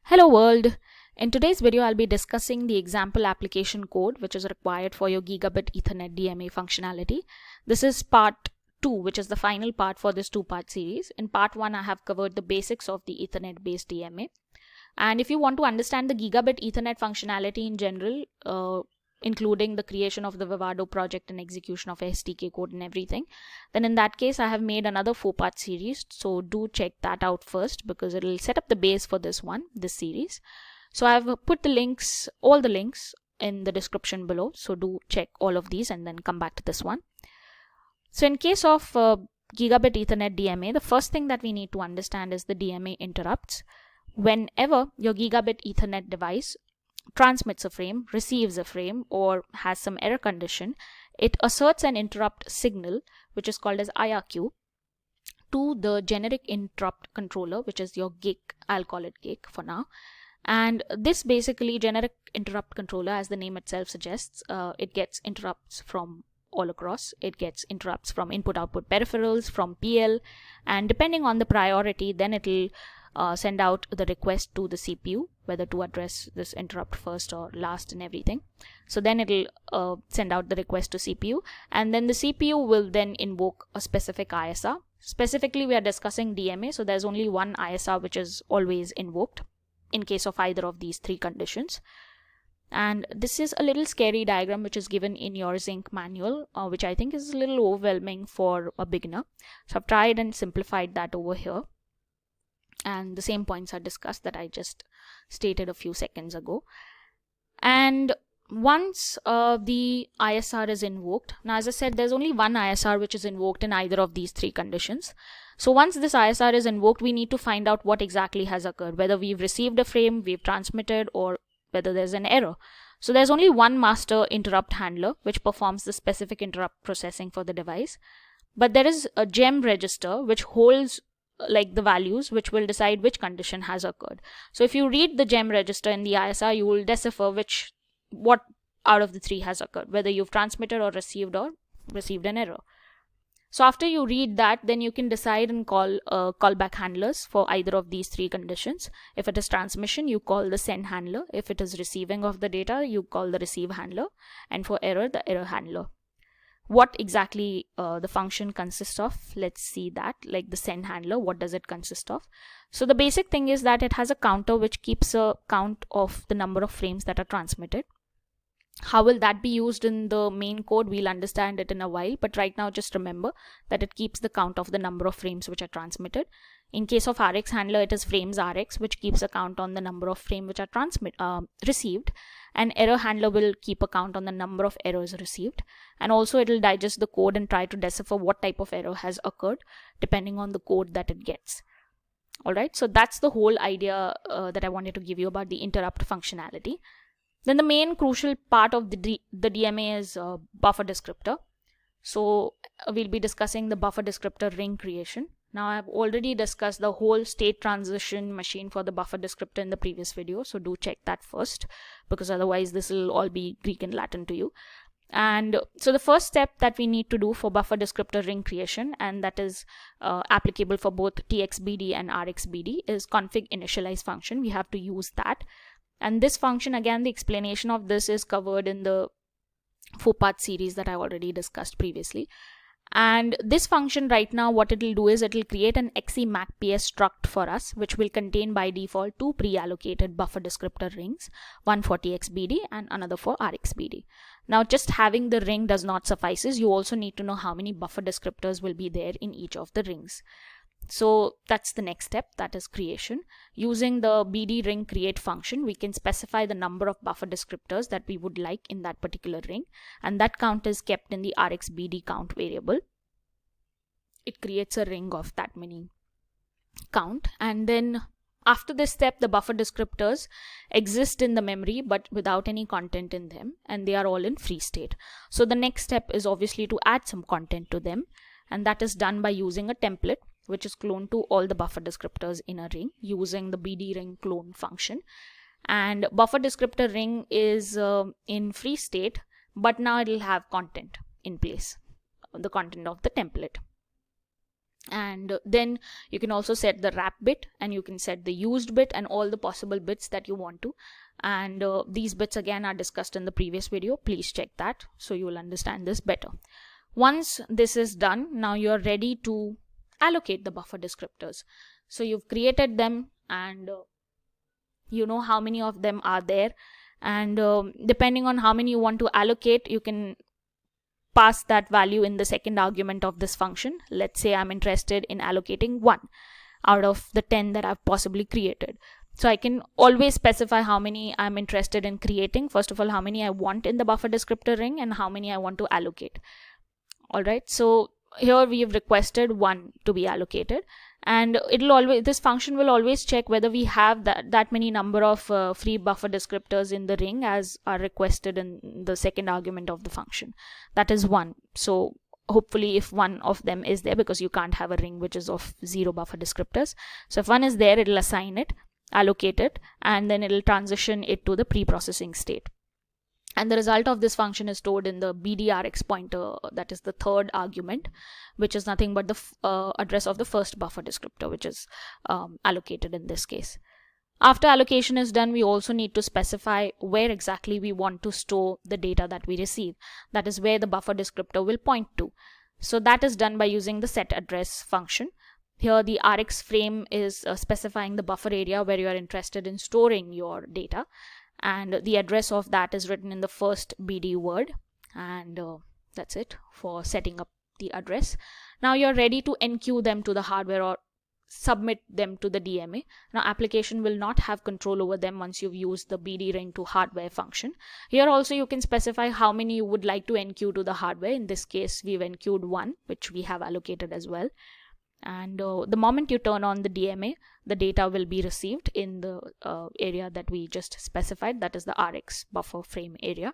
Hello world! In today's video, I'll be discussing the example application code which is required for your Gigabit Ethernet DMA functionality. This is part 2, which is the final part for this two-part series. In part 1, I have covered the basics of the Ethernet-based DMA. And if you want to understand the Gigabit Ethernet functionality in general, including the creation of the Vivado project and execution of SDK code and everything, then in that case I have made another 4-part series, so do check that out first because it will set up the base for this series. So I have put the links, all the links in the description below, so do check all of these and then come back to this one. So in case of Gigabit Ethernet DMA, the first thing that we need to understand is the DMA interrupts. Whenever your Gigabit Ethernet device transmits a frame, receives a frame, or has some error condition, it asserts an interrupt signal, which is called as IRQ, to the generic interrupt controller, which is your GIC. I'll call it GIC for now. And this basically generic interrupt controller, as the name itself suggests, it gets interrupts from all across. It gets interrupts from input-output peripherals, from PL, and depending on the priority, then it'll send out the request to the CPU, whether to address this interrupt first or last and everything. So then it'll send out the request to CPU, and then the CPU will then invoke a specific ISR. Specifically, we are discussing DMA, so there's only one ISR which is always invoked in case of either of these three conditions. And this is a little scary diagram which is given in your Zynq manual, which I think is a little overwhelming for a beginner. So I've tried and simplified that over here. And the same points are discussed that I just stated a few seconds ago. And once the ISR is invoked, now as I said, there's only one ISR which is invoked in either of these three conditions. So once this ISR is invoked, we need to find out what exactly has occurred, whether we've received a frame, we've transmitted, or whether there's an error. So there's only one master interrupt handler which performs the specific interrupt processing for the device. But there is a gem register which holds like the values which will decide which condition has occurred. So if you read the gem register in the ISR, you will decipher what out of the three has occurred, whether you've transmitted or received an error. So after you read that, then you can decide and call callback handlers for either of these three conditions. If it is transmission, you call the send handler. If it is receiving of the data, you call the receive handler, and for error, the error handler. What exactly the function consists of, let's see that. Like the send handler, what does it consist of? So the basic thing is that it has a counter which keeps a count of the number of frames that are transmitted. How will that be used in the main code? We'll understand it in a while, but right now just remember that it keeps the count of the number of frames which are transmitted. In case of Rx handler, it is frames Rx, which keeps a count on the number of frames which are received, and error handler will keep a count on the number of errors received, and also it will digest the code and try to decipher what type of error has occurred depending on the code that it gets. Alright, so that's the whole idea that I wanted to give you about the interrupt functionality. Then the main crucial part of the DMA is buffer descriptor. So we'll be discussing the buffer descriptor ring creation. Now I've already discussed the whole state transition machine for the buffer descriptor in the previous video, so do check that first, because otherwise this will all be Greek and Latin to you. And so the first step that we need to do for buffer descriptor ring creation, and that is applicable for both TXBD and RXBD, is config initialize function. We have to use that. And this function, again, the explanation of this is covered in the 4-part series that I already discussed previously. And this function right now, what it will do is it will create an XE-MACPS struct for us, which will contain by default 2 pre-allocated buffer descriptor rings, one for TXBD and another for RXBD. Now, just having the ring does not suffice. You also need to know how many buffer descriptors will be there in each of the rings. So that's the next step, that is creation. Using the BD ring create function, we can specify the number of buffer descriptors that we would like in that particular ring, and that count is kept in the RXBD count variable. It creates a ring of that many count, and then after this step, the buffer descriptors exist in the memory but without any content in them, and they are all in free state. So the next step is obviously to add some content to them, and that is done by using a template which is cloned to all the buffer descriptors in a ring using the BD ring clone function. And buffer descriptor ring is in free state, but now it will have content in place, the content of the template. And then you can also set the wrap bit, and you can set the used bit and all the possible bits that you want to. And these bits again are discussed in the previous video. Please check that so you will understand this better. Once this is done, now you're ready to allocate the buffer descriptors. So you've created them, and you know how many of them are there, and depending on how many you want to allocate, you can pass that value in the second argument of this function. Let's say I'm interested in allocating 1 out of the 10 that I've possibly created. So I can always specify how many I'm interested in creating. First of all, how many I want in the buffer descriptor ring and how many I want to allocate. Alright, so here we have requested 1 to be allocated, and this function will always check whether we have that many number of free buffer descriptors in the ring as are requested in the second argument of the function. That is 1. So hopefully if one of them is there, because you can't have a ring which is of 0 buffer descriptors. So if one is there, it'll assign it, allocate it, and then it'll transition it to the pre-processing state. And the result of this function is stored in the BDRX pointer, that is the third argument, which is nothing but the address of the first buffer descriptor, which is allocated in this case. After allocation is done, we also need to specify where exactly we want to store the data that we receive. That is where the buffer descriptor will point to. So that is done by using the setAddress function. Here the RX frame is specifying the buffer area where you are interested in storing your data, and the address of that is written in the first BD word, and that's it for setting up the address. Now you're ready to enqueue them to the hardware or submit them to the DMA. Now application will not have control over them once you've used the BD ring to hardware function. Here also you can specify how many you would like to enqueue to the hardware. In this case we've enqueued 1, which we have allocated as well. And the moment you turn on the DMA, the data will be received in the area that we just specified, that is the RX buffer frame area.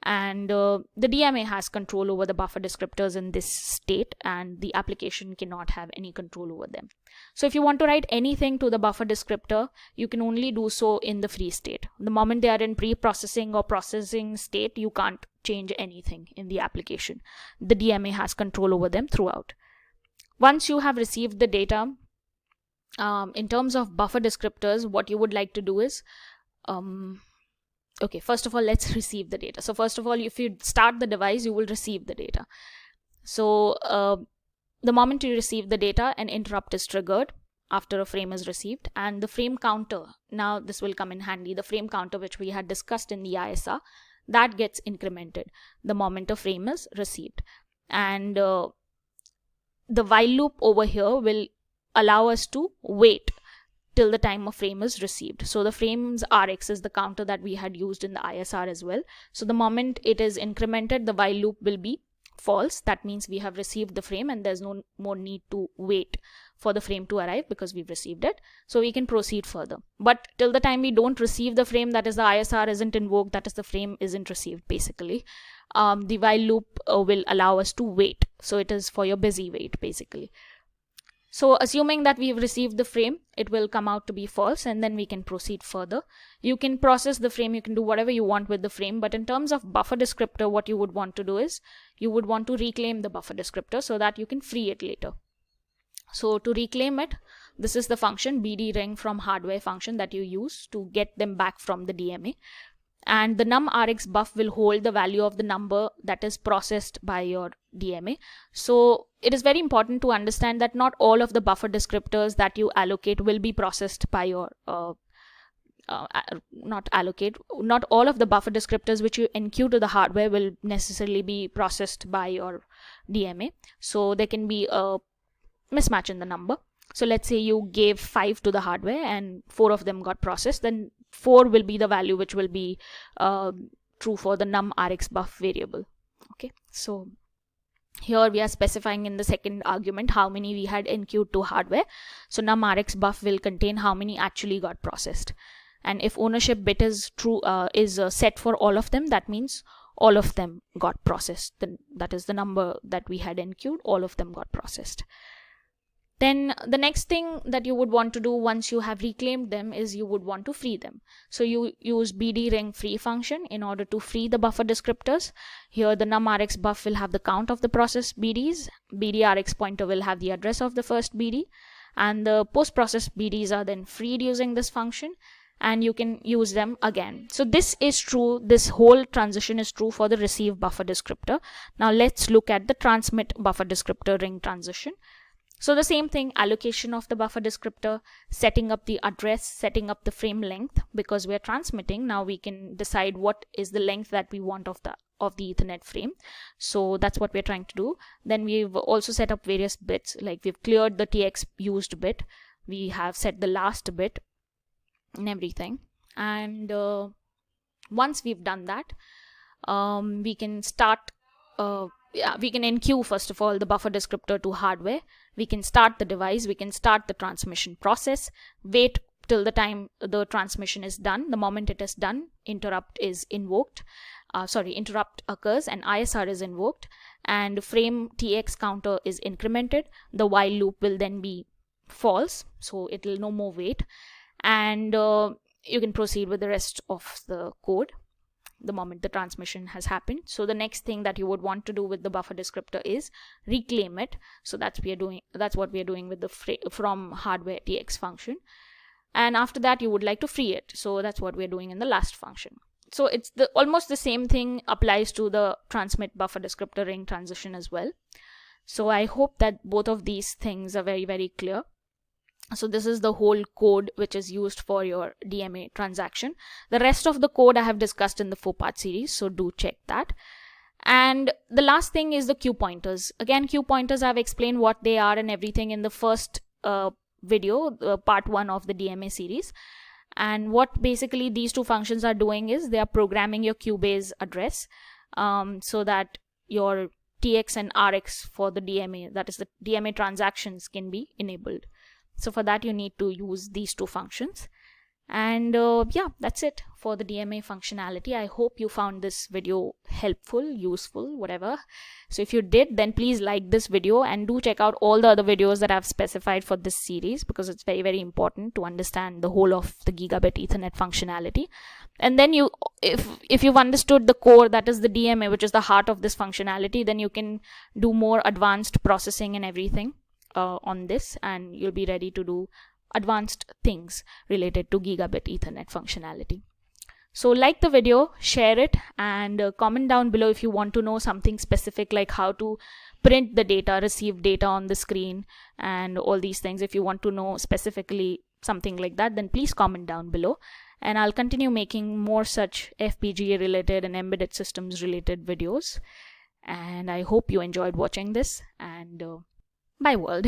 And the DMA has control over the buffer descriptors in this state, and the application cannot have any control over them. So if you want to write anything to the buffer descriptor, you can only do so in the free state. The moment they are in pre-processing or processing state, you can't change anything in the application. The DMA has control over them throughout. Once you have received the data, in terms of buffer descriptors, what you would like to do is, okay, first of all, let's receive the data. So first of all, if you start the device, you will receive the data. So the moment you receive the data, an interrupt is triggered after a frame is received, and the frame counter, now this will come in handy, the frame counter which we had discussed in the ISR, that gets incremented the moment a frame is received. And the while loop over here will allow us to wait till the time a frame is received. So the frame's RX is the counter that we had used in the ISR as well. So the moment it is incremented, the while loop will be false. That means we have received the frame and there's no more need to wait for the frame to arrive because we've received it. So we can proceed further. But till the time we don't receive the frame, that is the ISR isn't invoked, that is the frame isn't received basically. The while loop will allow us to wait. So it is for your busy wait basically. So assuming that we've received the frame, it will come out to be false, and then we can proceed further. You can process the frame, you can do whatever you want with the frame, but in terms of buffer descriptor, what you would want to do is, you would want to reclaim the buffer descriptor so that you can free it later. So to reclaim it, this is the function BD ring from hardware function that you use to get them back from the DMA. And the num RX buff will hold the value of the number that is processed by your DMA. So it is very important to understand that not all of the buffer descriptors that you allocate will be processed by your not all of the buffer descriptors which you enqueue to the hardware will necessarily be processed by your DMA. So there can be a mismatch in the number. So let's say you gave 5 to the hardware and 4 of them got processed, then 4 will be the value which will be true for the num RX buff variable. Okay, so here we are specifying in the second argument how many we had enqueued to hardware. So num RX buff will contain how many actually got processed. And if ownership bit is true, set for all of them, that means all of them got processed. Then that is the number that we had enqueued, all of them got processed. Then the next thing that you would want to do once you have reclaimed them is you would want to free them. So you use bd ring free function in order to free the buffer descriptors. Here the numRx buff will have the count of the process BDs, BDRx pointer will have the address of the first BD, and the post-process BDs are then freed using this function, and you can use them again. So this is true, this whole transition is true for the receive buffer descriptor. Now let's look at the transmit buffer descriptor ring transition. So the same thing, allocation of the buffer descriptor, setting up the address, setting up the frame length. Because we are transmitting, now we can decide what is the length that we want of the Ethernet frame. So that's what we're trying to do. Then we've also set up various bits, like we've cleared the TX used bit, we have set the last bit and everything. And once we've done that, we can start we can enqueue first of all the buffer descriptor to hardware. We can start the device, we can start the transmission process, wait till the time the transmission is done. The moment it is done, interrupt is invoked. Interrupt occurs and ISR is invoked, and frame TX counter is incremented. The while loop will then be false, so it will no more wait, and you can proceed with the rest of the code the moment the transmission has happened. So the next thing that you would want to do with the buffer descriptor is reclaim it. So that's what we are doing with the from hardware TX function. And after that you would like to free it. So that's what we are doing in the last function. So it's almost the same thing applies to the transmit buffer descriptor ring transition as well. So I hope that both of these things are very, very clear. So this is the whole code which is used for your DMA transaction. The rest of the code I have discussed in the 4-part series, so do check that. And the last thing is the queue pointers. Again, queue pointers, I've explained what they are and everything in the first video, part 1 of the DMA series. And what basically these two functions are doing is they are programming your queue base address so that your TX and RX for the DMA, that is the DMA transactions, can be enabled. So for that you need to use these two functions. And yeah, that's it for the DMA functionality. I hope you found this video helpful, useful, whatever. So if you did, then please like this video and do check out all the other videos that I've specified for this series, because it's very, very important to understand the whole of the Gigabit Ethernet functionality. And then if you've understood the core, that is the DMA, which is the heart of this functionality, then you can do more advanced processing and everything on this, and you'll be ready to do advanced things related to Gigabit Ethernet functionality. So like the video, share it, and comment down below if you want to know something specific, like how to print the data, receive data on the screen, and all these things. If you want to know specifically something like that, then please comment down below, and I'll continue making more such FPGA related and embedded systems related videos. And I hope you enjoyed watching this, and bye world.